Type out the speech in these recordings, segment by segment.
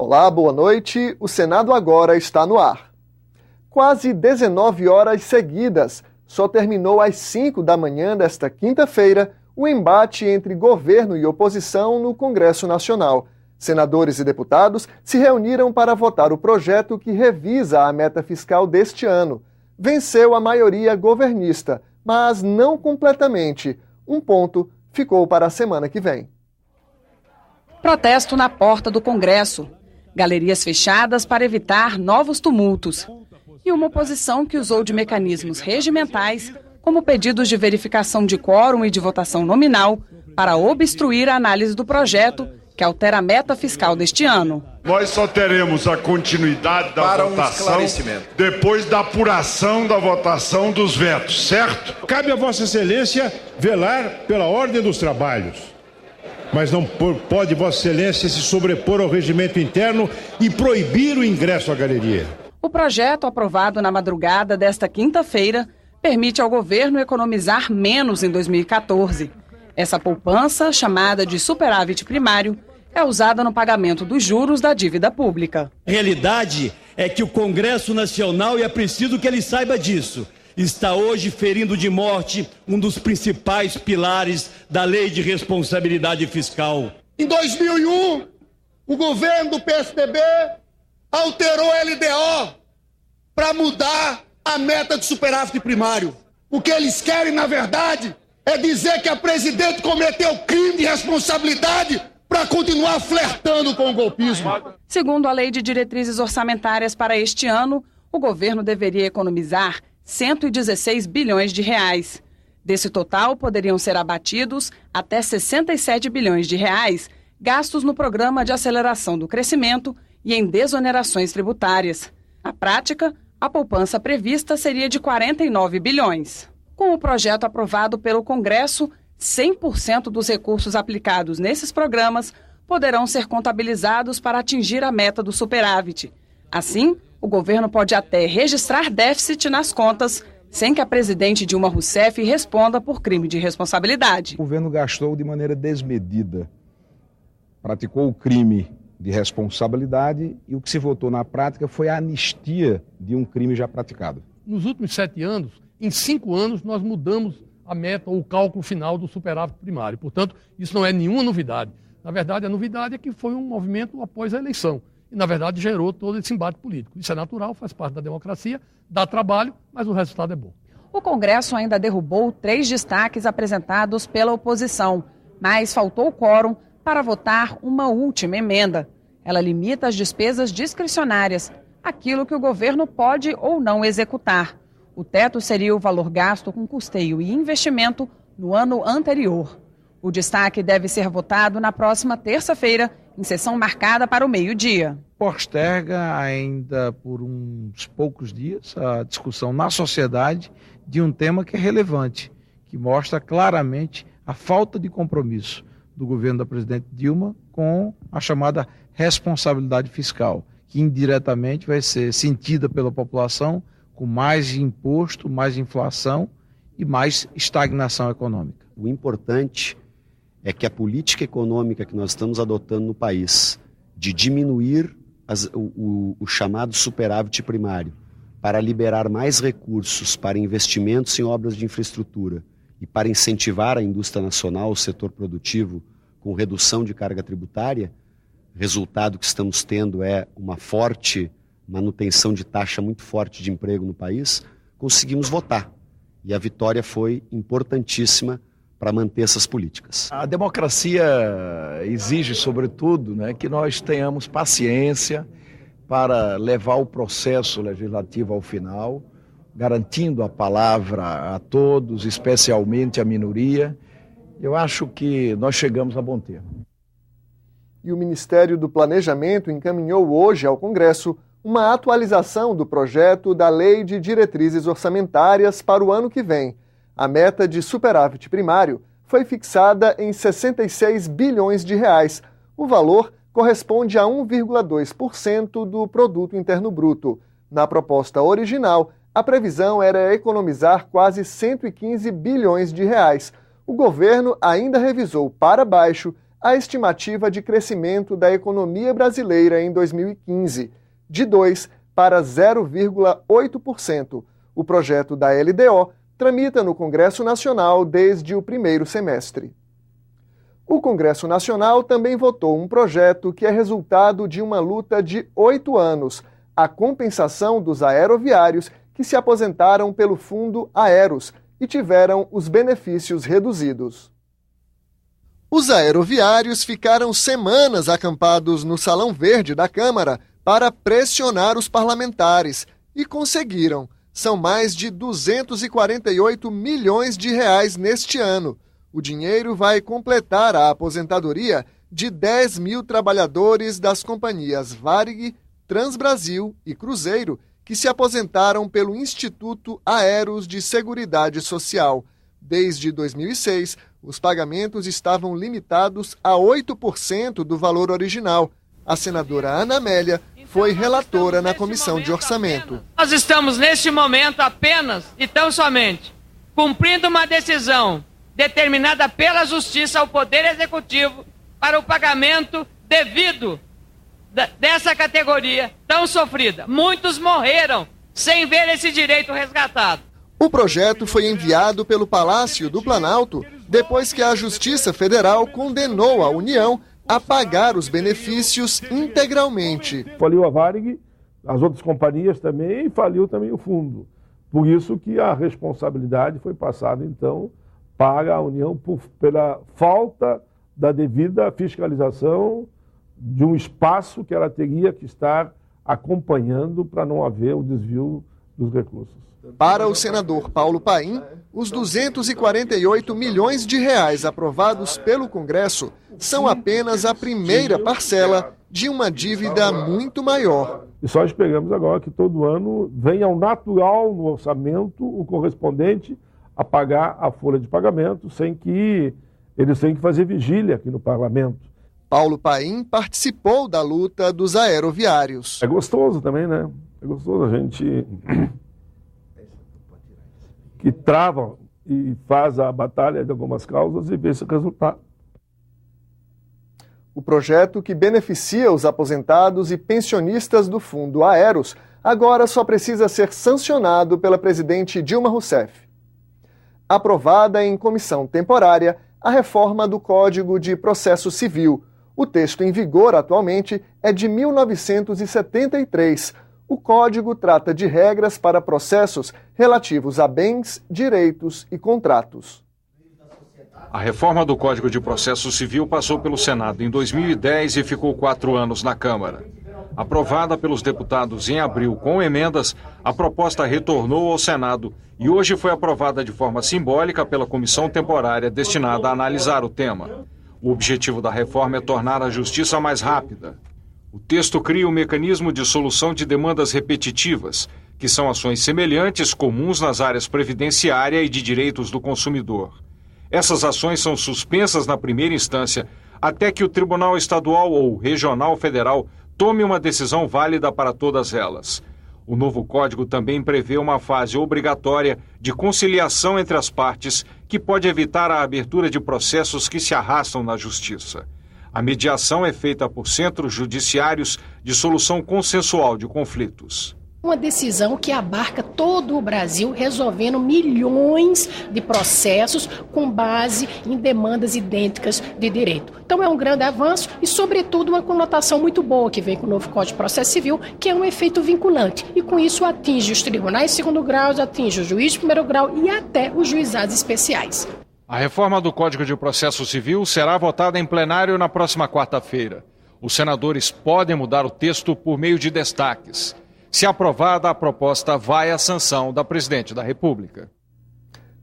Olá, boa noite. O Senado agora está no ar. Quase 19 horas seguidas, só terminou às 5 da manhã desta quinta-feira o embate entre governo e oposição no Congresso Nacional. Senadores e deputados se reuniram para votar o projeto que revisa a meta fiscal deste ano. Venceu a maioria governista, mas não completamente. Um ponto ficou para a semana que vem. Protesto na porta do Congresso. Galerias fechadas para evitar novos tumultos. E uma oposição que usou de mecanismos regimentais, como pedidos de verificação de quórum e de votação nominal, para obstruir a análise do projeto que altera a meta fiscal deste ano. Nós só teremos a continuidade da votação depois da apuração da votação dos vetos, certo? Cabe a Vossa Excelência velar pela ordem dos trabalhos. Mas não pode Vossa Excelência se sobrepor ao regimento interno e proibir o ingresso à galeria. O projeto, aprovado na madrugada desta quinta-feira, permite ao governo economizar menos em 2014. Essa poupança, chamada de superávit primário, é usada no pagamento dos juros da dívida pública. A realidade é que o Congresso Nacional, e é preciso que ele saiba disso, está hoje ferindo de morte um dos principais pilares da Lei de Responsabilidade Fiscal. Em 2001, o governo do PSDB alterou a LDO para mudar a meta de superávit primário. O que eles querem, na verdade, é dizer que a presidente cometeu crime de responsabilidade para continuar flertando com o golpismo. Segundo a Lei de Diretrizes Orçamentárias para este ano, o governo deveria economizar 116 bilhões de reais. Desse total, poderiam ser abatidos até 67 bilhões de reais gastos no Programa de Aceleração do Crescimento e em desonerações tributárias. Na prática, a poupança prevista seria de 49 bilhões. Com o projeto aprovado pelo Congresso, 100% dos recursos aplicados nesses programas poderão ser contabilizados para atingir a meta do superávit. Assim, o governo pode até registrar déficit nas contas, sem que a presidente Dilma Rousseff responda por crime de responsabilidade. O governo gastou de maneira desmedida, praticou o crime de responsabilidade e o que se votou na prática foi a anistia de um crime já praticado. Nos últimos 7 anos, em 5 anos, nós mudamos a meta ou o cálculo final do superávit primário. Portanto, isso não é nenhuma novidade. Na verdade, a novidade é que foi um movimento após a eleição. E, na verdade, gerou todo esse embate político. Isso é natural, faz parte da democracia, dá trabalho, mas o resultado é bom. O Congresso ainda derrubou 3 destaques apresentados pela oposição, mas faltou quórum para votar uma última emenda. Ela limita as despesas discricionárias, aquilo que o governo pode ou não executar. O teto seria o valor gasto com custeio e investimento no ano anterior. O destaque deve ser votado na próxima terça-feira, em sessão marcada para o meio-dia. Posterga ainda por uns poucos dias a discussão na sociedade de um tema que é relevante, que mostra claramente a falta de compromisso do governo da presidente Dilma com a chamada responsabilidade fiscal, que indiretamente vai ser sentida pela população com mais imposto, mais inflação e mais estagnação econômica. O importante é que a política econômica que nós estamos adotando no país, de diminuir o chamado superávit primário, para liberar mais recursos para investimentos em obras de infraestrutura e para incentivar a indústria nacional, o setor produtivo, com redução de carga tributária, resultado que estamos tendo é uma forte manutenção de taxa muito forte de emprego no país, conseguimos votar. E a vitória foi importantíssima para manter essas políticas. A democracia exige, sobretudo, que nós tenhamos paciência para levar o processo legislativo ao final, garantindo a palavra a todos, especialmente à minoria. Eu acho que nós chegamos a bom termo. E o Ministério do Planejamento encaminhou hoje ao Congresso uma atualização do projeto da Lei de Diretrizes Orçamentárias para o ano que vem. A meta de superávit primário foi fixada em 66 bilhões de reais. O valor corresponde a 1,2% do Produto Interno Bruto. Na proposta original, a previsão era economizar quase 115 bilhões de reais. O governo ainda revisou para baixo a estimativa de crescimento da economia brasileira em 2015, de 2% para 0,8%. O projeto da LDO tramita no Congresso Nacional desde o primeiro semestre. O Congresso Nacional também votou um projeto que é resultado de uma luta de 8 anos, a compensação dos aeroviários que se aposentaram pelo Fundo Aeros e tiveram os benefícios reduzidos. Os aeroviários ficaram semanas acampados no Salão Verde da Câmara para pressionar os parlamentares e conseguiram. São mais de 248 milhões de reais neste ano. O dinheiro vai completar a aposentadoria de 10 mil trabalhadores das companhias Varig, Transbrasil e Cruzeiro, que se aposentaram pelo Instituto Aeros de Seguridade Social. Desde 2006, os pagamentos estavam limitados a 8% do valor original. A senadora Ana Amélia foi relatora na Comissão de Orçamento. Nós estamos, neste momento, apenas e tão somente cumprindo uma decisão determinada pela Justiça ao Poder Executivo para o pagamento devido dessa categoria tão sofrida. Muitos morreram sem ver esse direito resgatado. O projeto foi enviado pelo Palácio do Planalto depois que a Justiça Federal condenou a União a pagar os benefícios integralmente. Faliu a Varig, as outras companhias também, e faliu também o fundo. Por isso que a responsabilidade foi passada, então, para a União pela falta da devida fiscalização de um espaço que ela teria que estar acompanhando para não haver o desvio dos recursos. Para o senador Paulo Paim, os 248 milhões de reais aprovados pelo Congresso são apenas a primeira parcela de uma dívida muito maior. E só esperamos agora que todo ano venha ao natural no orçamento o correspondente a pagar a folha de pagamento, sem que eles tenham que fazer vigília aqui no parlamento. Paulo Paim participou da luta dos aeroviários. É gostoso também, né? É gostoso a gente que trava e faz a batalha de algumas causas e vê esse resultado. O projeto que beneficia os aposentados e pensionistas do Fundo Aeros agora só precisa ser sancionado pela presidente Dilma Rousseff. Aprovada em comissão temporária a reforma do Código de Processo Civil. O texto em vigor atualmente é de 1973. O Código trata de regras para processos relativos a bens, direitos e contratos. A reforma do Código de Processo Civil passou pelo Senado em 2010 e ficou 4 anos na Câmara. Aprovada pelos deputados em abril com emendas, a proposta retornou ao Senado e hoje foi aprovada de forma simbólica pela comissão temporária destinada a analisar o tema. O objetivo da reforma é tornar a justiça mais rápida. O texto cria um mecanismo de solução de demandas repetitivas, que são ações semelhantes comuns nas áreas previdenciária e de direitos do consumidor. Essas ações são suspensas na primeira instância até que o Tribunal Estadual ou Regional Federal tome uma decisão válida para todas elas. O novo Código também prevê uma fase obrigatória de conciliação entre as partes, que pode evitar a abertura de processos que se arrastam na Justiça. A mediação é feita por centros judiciários de solução consensual de conflitos. Uma decisão que abarca todo o Brasil, resolvendo milhões de processos com base em demandas idênticas de direito. Então é um grande avanço e, sobretudo, uma conotação muito boa que vem com o novo Código de Processo Civil, que é um efeito vinculante. E com isso atinge os tribunais de segundo grau, atinge o juiz de primeiro grau e até os juizados especiais. A reforma do Código de Processo Civil será votada em plenário na próxima quarta-feira. Os senadores podem mudar o texto por meio de destaques. Se aprovada, a proposta vai à sanção da Presidente da República.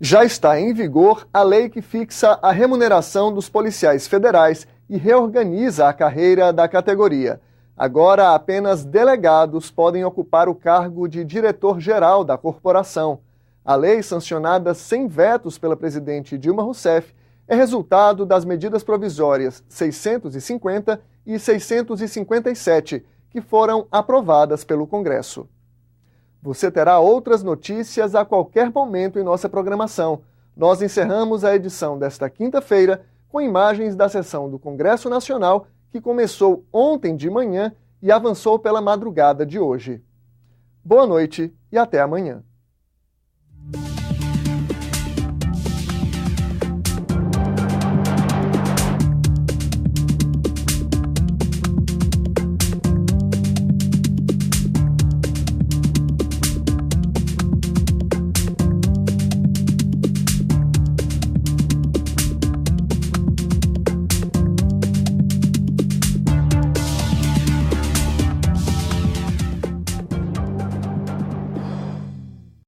Já está em vigor a lei que fixa a remuneração dos policiais federais e reorganiza a carreira da categoria. Agora, apenas delegados podem ocupar o cargo de diretor-geral da corporação. A lei, sancionada sem vetos pela presidente Dilma Rousseff, é resultado das medidas provisórias 650 e 657, que foram aprovadas pelo Congresso. Você terá outras notícias a qualquer momento em nossa programação. Nós encerramos a edição desta quinta-feira com imagens da sessão do Congresso Nacional, que começou ontem de manhã e avançou pela madrugada de hoje. Boa noite e até amanhã.